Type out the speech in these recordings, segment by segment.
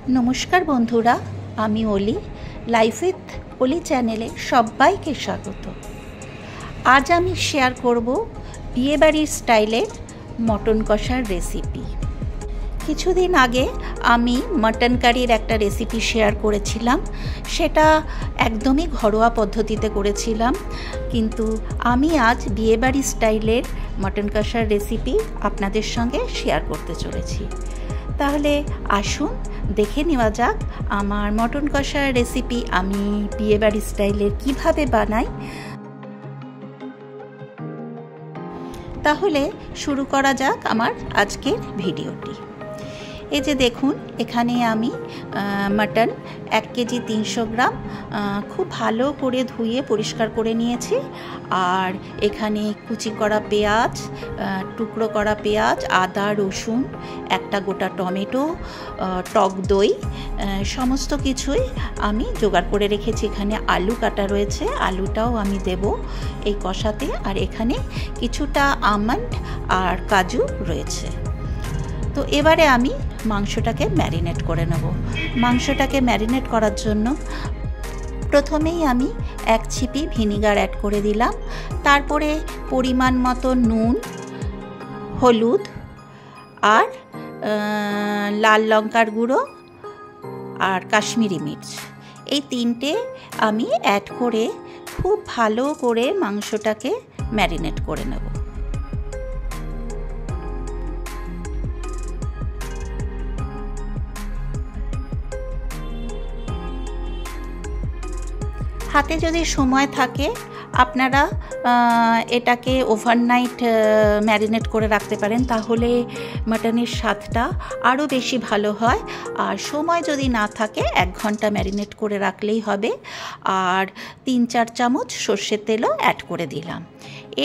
नमस्कार बंधुरा, आमी ओली लाइफ उइथ ओली चैनेले सबाइके स्वागत। आज आमी शेयर करब बिये बाड़ीर स्टाइलेर मटन कषार रेसिपि। किछुदिन आगे आमी मटन कारिर एकटा रेसिपि शेयर करेछिलाम, सेटा एकदमई घरोया पद्धतिते करेछिलाम, किन्तु आमी आज बिये बाड़ी स्टाइलेर मटन कषार रेसिपि आपनादेर संगे शेयर करते चलेछि। ताहले आसुन देखे नेওয়া যাক আমার মটন কষার রেসিপি আমি বিয়ে বাড়ি স্টাইলের কিভাবে বানাই। তাহলে শুরু করা যাক আমার আজকের ভিডিওটি। এই যে দেখুন, এখানে আমি মটন 1 কেজি 300 গ্রাম খুব ভালো করে ধুয়ে পরিষ্কার করে নিয়েছি। আর এখানে কুচি করা পেঁয়াজ, টুকরো করা পেঁয়াজ, আদা, রসুন, একটা গোটা টমেটো, টক দই, সমস্ত কিছুই আমি জোগাড় করে রেখেছি। এখানে আলু কাটা রয়েছে, আলুটাও আমি দেব এই কষাতে। আর এখানে কিছুটা আমন্ড আর কাজু রয়েছে। তো এবারে আমি মাংসটাকে ম্যারিনেট করে নেব। মাংসটাকে ম্যারিনেট করার জন্য প্রথমেই আমি 1 ছিপি ভিনিগার অ্যাড করে দিলাম। তারপরে পরিমাণ মতো নুন, হলুদ আর লাল লঙ্কার গুঁড়ো আর কাশ্মীরি মির্চ, এই 3টে আমি অ্যাড করে খুব ভালো করে মাংসটাকে ম্যারিনেট করে নেব। হাতে যদি সময় থাকে আপনারা এটাকে ওভারনাইট ম্যারিনেট করে রাখতে পারেন, তাহলে মাটনের স্বাদটা আরও বেশি ভালো হয়। আর সময় যদি না থাকে 1 ঘন্টা ম্যারিনেট করে রাখলেই হবে। আর 3-4 চামচ সর্ষের তেলও অ্যাড করে দিলাম।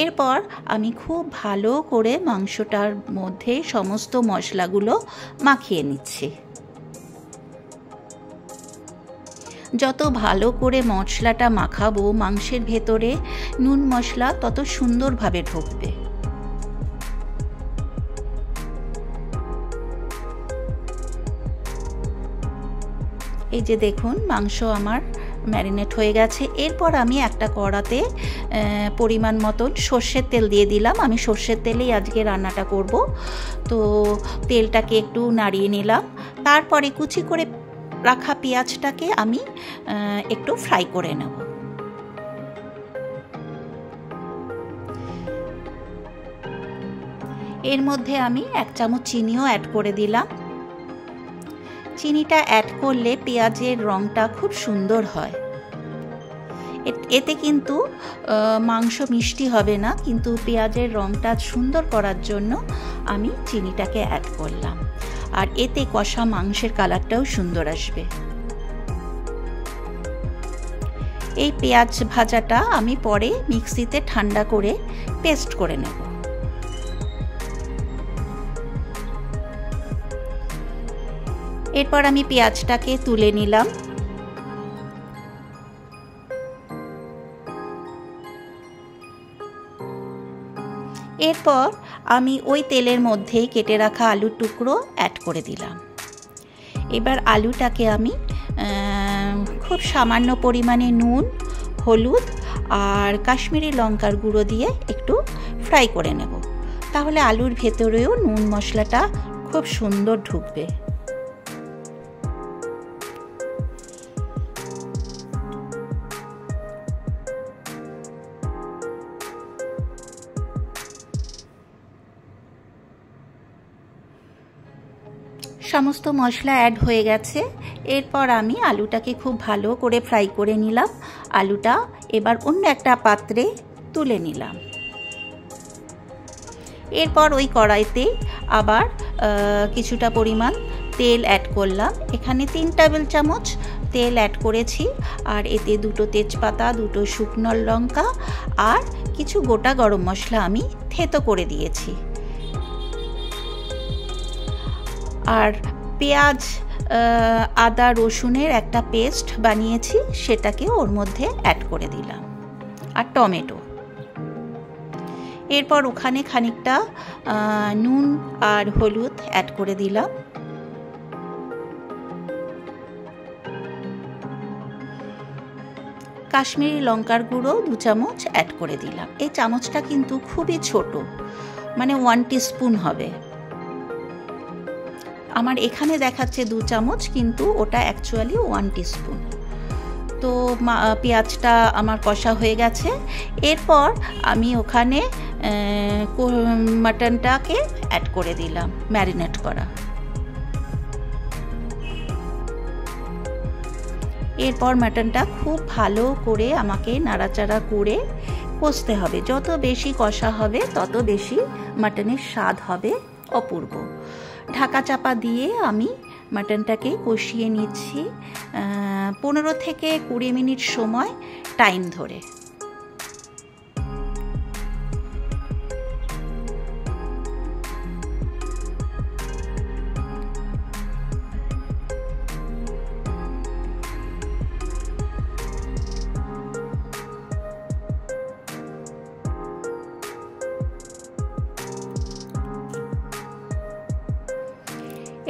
এরপর আমি খুব ভালো করে মাংসটার মধ্যে সমস্ত মশলাগুলো মাখিয়ে নিচ্ছি। যত ভালো করে মশলাটা মাখাবো মাংসের ভেতরে নুন মশলা তত সুন্দরভাবে ঢুকবে। এই যে দেখুন, মাংস আমার ম্যারিনেট হয়ে গেছে। এরপর আমি একটা কড়াতে পরিমাণ মতন সর্ষের তেল দিয়ে দিলাম। আমি সর্ষের তেলেই আজকে রান্নাটা করব। তো তেলটাকে একটু নাড়িয়ে নিলাম। তারপরে কুচি করে রাখা পেঁয়াজটাকে আমি একটু ফ্রাই করে নেব। এর মধ্যে আমি 1 চামচ চিনিও অ্যাড করে দিলাম। চিনিটা অ্যাড করলে পেঁয়াজের রঙটা খুব সুন্দর হয়। এতে কিন্তু মাংস মিষ্টি হবে না, কিন্তু পেঁয়াজের রঙটা সুন্দর করার জন্য আমি চিনিটাকে অ্যাড করলাম। আর এতে কষা মাংসের কালারটাও সুন্দর আসবে। এই পেঁয়াজ ভাজাটা আমি পরে মিক্সিতে ঠান্ডা করে পেস্ট করে নেব। এরপর আমি পেঁয়াজটাকে তুলে নিলাম। এরপর আমি ওই তেলের মধ্যেই কেটে রাখা আলুর টুকরো অ্যাড করে দিলাম। এবার আলুটাকে আমি খুব সামান্য পরিমাণে নুন, হলুদ আর কাশ্মীরি লঙ্কার গুঁড়ো দিয়ে একটু ফ্রাই করে নেব। তাহলে আলুর ভেতরেও নুন মশলাটা খুব সুন্দর ঢুকবে। সমস্ত মশলা অ্যাড হয়ে গেছে। এরপর আমি আলুটাকে খুব ভালো করে ফ্রাই করে নিলাম। আলুটা এবার অন্য একটা পাত্রে তুলে নিলাম। এরপর ওই কড়াইতে আবার কিছুটা পরিমাণ তেল অ্যাড করলাম। এখানে 3 টেবিল চামচ তেল অ্যাড করেছি। আর এতে 2টো তেজপাতা, 2টো শুকনো লঙ্কা আর কিছু গোটা গরম মশলা আমি থেতো করে দিয়েছি। আর পেঁয়াজ, আদা, রসুনের একটা পেস্ট বানিয়েছি, সেটাকে ওর মধ্যে অ্যাড করে দিলাম। আর টমেটো। এরপর ওখানে খানিকটা নুন আর হলুদ অ্যাড করে দিলাম। কাশ্মীরি লঙ্কার গুঁড়ো 2 চামচ অ্যাড করে দিলাম। এই চামচটা কিন্তু খুবই ছোট, মানে 1 টিস্পুন হবে। আমার এখানে দেখাচ্ছে 2 চামচ, কিন্তু ওটা অ্যাকচুয়ালি 1 টিস্পুন। তো পেঁয়াজটা আমার কষা হয়ে গেছে। এরপর আমি ওখানে মাটনটাকে অ্যাড করে দিলাম, ম্যারিনেট করা। এরপর মাটনটা খুব ভালো করে আমাকে নাড়াচাড়া করে কষতে হবে। যত বেশি কষা হবে তত বেশি মাটনের স্বাদ হবে অপূর্ব। ঢাকা চাপা দিয়ে আমি মাটনটাকে কষিয়ে নিচ্ছি 15 থেকে 20 মিনিট সময় টাইম ধরে।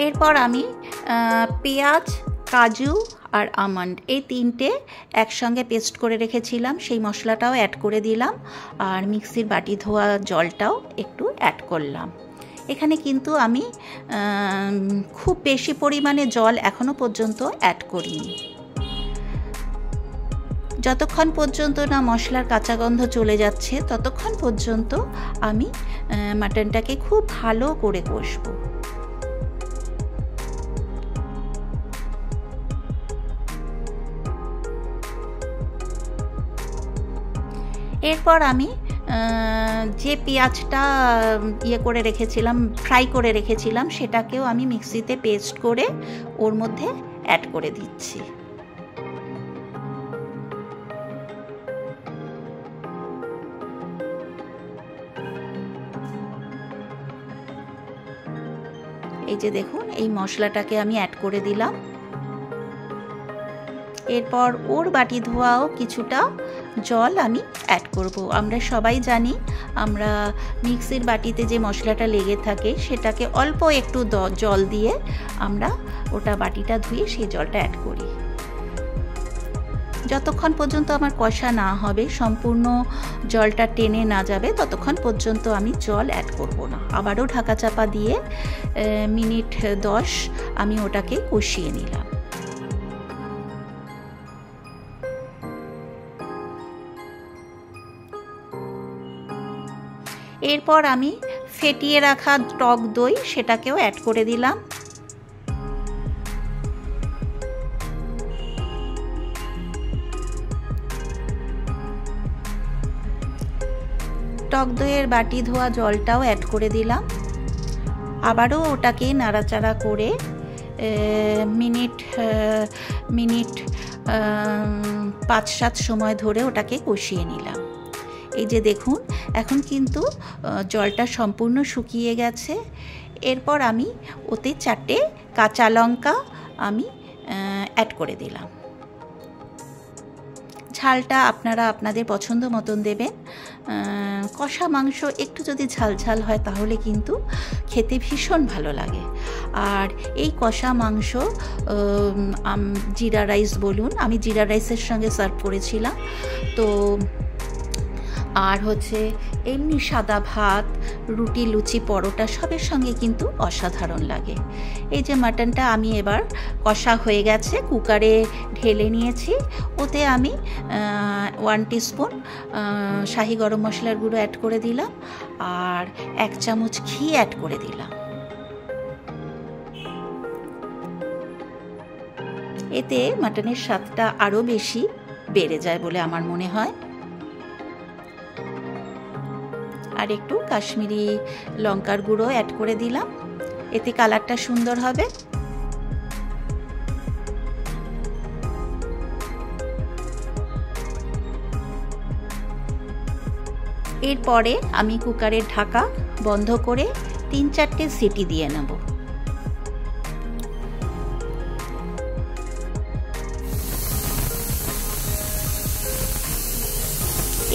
এরপর আমি পেঁয়াজ, কাজু আর আমন্ড এই 3টে একসঙ্গে পেস্ট করে রেখেছিলাম, সেই মশলাটাও অ্যাড করে দিলাম। আর মিক্সির বাটি ধোয়া জলটাও একটু অ্যাড করলাম। এখানে কিন্তু আমি খুব বেশি পরিমাণে জল এখনো পর্যন্ত অ্যাড করিনি। যতক্ষণ পর্যন্ত না মশলার কাঁচা গন্ধ চলে যাচ্ছে ততক্ষণ পর্যন্ত আমি মাটনটাকে খুব ভালো করে কষবো। এরপর আমি যে পেঁয়াজটা করে রেখেছিলাম, ফ্রাই করে রেখেছিলাম, সেটাকেও আমি মিক্সিতে পেস্ট করে ওর মধ্যে অ্যাড করে দিচ্ছি। এই যে দেখুন, এই মশলাটাকে আমি অ্যাড করে দিলাম। এরপর ওর বাটি ধোয়াও কিছুটা জল আমি অ্যাড করব। আমরা সবাই জানি আমরা মিক্সির বাটিতে যে মশলাটা লেগে থাকে সেটাকে অল্প একটু জল দিয়ে আমরা ওটা বাটিটা ধুয়ে সেই জলটা অ্যাড করি। যতক্ষণ পর্যন্ত আমার কষা না হবে, সম্পূর্ণ জলটা টেনে না যাবে, ততক্ষণ পর্যন্ত আমি জল অ্যাড করব না। আবারও ঢাকা চাপা দিয়ে মিনিট 10 আমি ওটাকে কষিয়ে নিলাম। এরপর আমি ফেটিয়ে রাখা টক দই সেটাকেও অ্যাড করে দিলাম। টক দইয়ের বাটি ধোয়া জলটাও অ্যাড করে দিলাম। আবারও ওটাকে নাড়াচাড়া করে মিনিট 5-7 সময় ধরে ওটাকে কষিয়ে নিলাম। এই যে দেখুন, এখন কিন্তু জলটা সম্পূর্ণ শুকিয়ে গেছে। এরপর আমি ওতে 4টে কাঁচা লঙ্কা আমি অ্যাড করে দিলাম। ঝালটা আপনারা আপনাদের পছন্দ মতন দেবেন। কষা মাংস একটু যদি ঝাল ঝাল হয় তাহলে কিন্তু খেতে ভীষণ ভালো লাগে। আর এই কষা মাংস জিরা রাইস বলুন, আমি জিরা রাইসের সঙ্গে সার্ভ করেছিলাম। তো আর হচ্ছে এমনি সাদা ভাত, রুটি, লুচি, পরোটা সবের সঙ্গে কিন্তু অসাধারণ লাগে। এই যে মাটনটা আমি এবার কষা হয়ে গেছে, কুকারে ঢেলে নিয়েছি। ওতে আমি 1 টিস্পুন শাহি গরম মশলার গুঁড়ো অ্যাড করে দিলাম আর 1 চামচ ঘি অ্যাড করে দিলাম। এতে মাটনের স্বাদটা আরও বেশি বেড়ে যায় বলে আমার মনে হয়। আর একটু কাশ্মীরি লঙ্কার গুঁড়ো অ্যাড করে দিলাম, এতে কালারটা সুন্দর হবে। এরপরে আমি কুকারের ঢাকা বন্ধ করে 3-4টে সিটি দিয়ে নেব।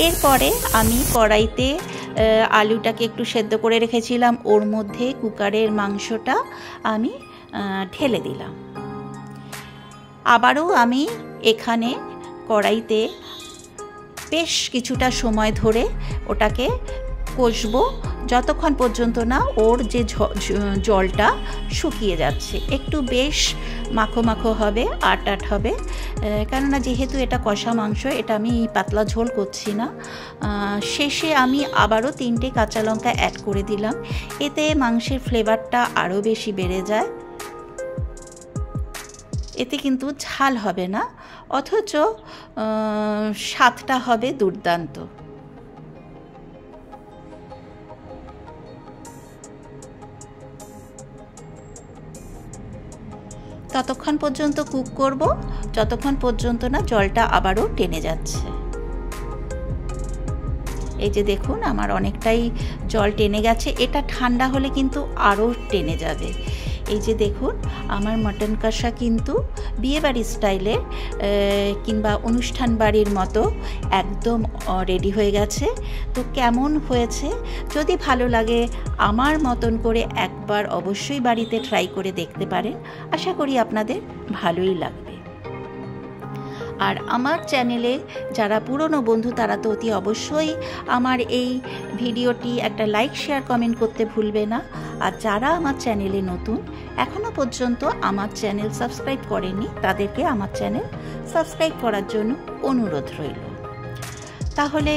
এরপরে আমি কড়াইতে আলুটাকে একটু সেদ্ধ করে রেখেছিলাম, ওর মধ্যে কুকারের মাংসটা আমি ঢেলে দিলাম। আবারও আমি এখানে কড়াইতে বেশ কিছুটা সময় ধরে ওটাকে কষবো, যতক্ষণ পর্যন্ত না ওর যে জলটা শুকিয়ে যাচ্ছে। একটু বেশ মাখো মাখো হবে, আট হবে, কেননা যেহেতু এটা কষা মাংস, এটা আমি পাতলা ঝোল করছি না। শেষে আমি আবারও 3টে কাঁচা লঙ্কা অ্যাড করে দিলাম, এতে মাংসের ফ্লেভারটা আরও বেশি বেড়ে যায়। এতে কিন্তু ঝাল হবে না, অথচ স্বাদটা হবে দুর্দান্ত। ততক্ষণ পর্যন্ত কুক করব যতক্ষণ পর্যন্ত না জলটা আবারও টেনে যাচ্ছে। এই যে দেখুন আমার অনেকটাই জল টেনে গেছে, এটা ঠান্ডা হলে কিন্তু আরও টেনে যাবে। এই যে দেখুন আমার মটন কষা কিন্তু বিয়েবাড়ির স্টাইলে কিংবা অনুষ্ঠান বাড়ির মতো একদম রেডি হয়ে গেছে। তো কেমন হয়েছে, যদি ভালো লাগে আমার মতন করে একবার অবশ্যই বাড়িতে ট্রাই করে দেখতে পারেন, আশা করি আপনাদের ভালোই লাগবে। আর আমার চ্যানেলে যারা পুরনো বন্ধু তারা তো অতি অবশ্যই আমার এই ভিডিওটি একটা লাইক শেয়ার কমেন্ট করতে ভুলবে না। আর যারা আমার চ্যানেলে নতুন, এখনও পর্যন্ত আমার চ্যানেল সাবস্ক্রাইব করেনি, তাদেরকে আমার চ্যানেল সাবস্ক্রাইব করার জন্য অনুরোধ রইল। তাহলে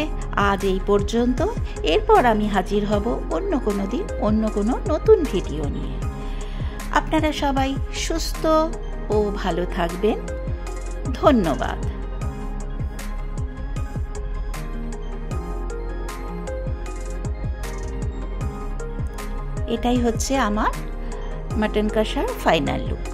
আজ এই পর্যন্ত, এরপর আমি হাজির হব অন্য কোনো দিন অন্য কোনো নতুন ভিডিও নিয়ে। আপনারা সবাই সুস্থ ও ভালো থাকবেন। ধন্যবাদ। এটাই হচ্ছে আমার মটন কষার ফাইনাল লুক।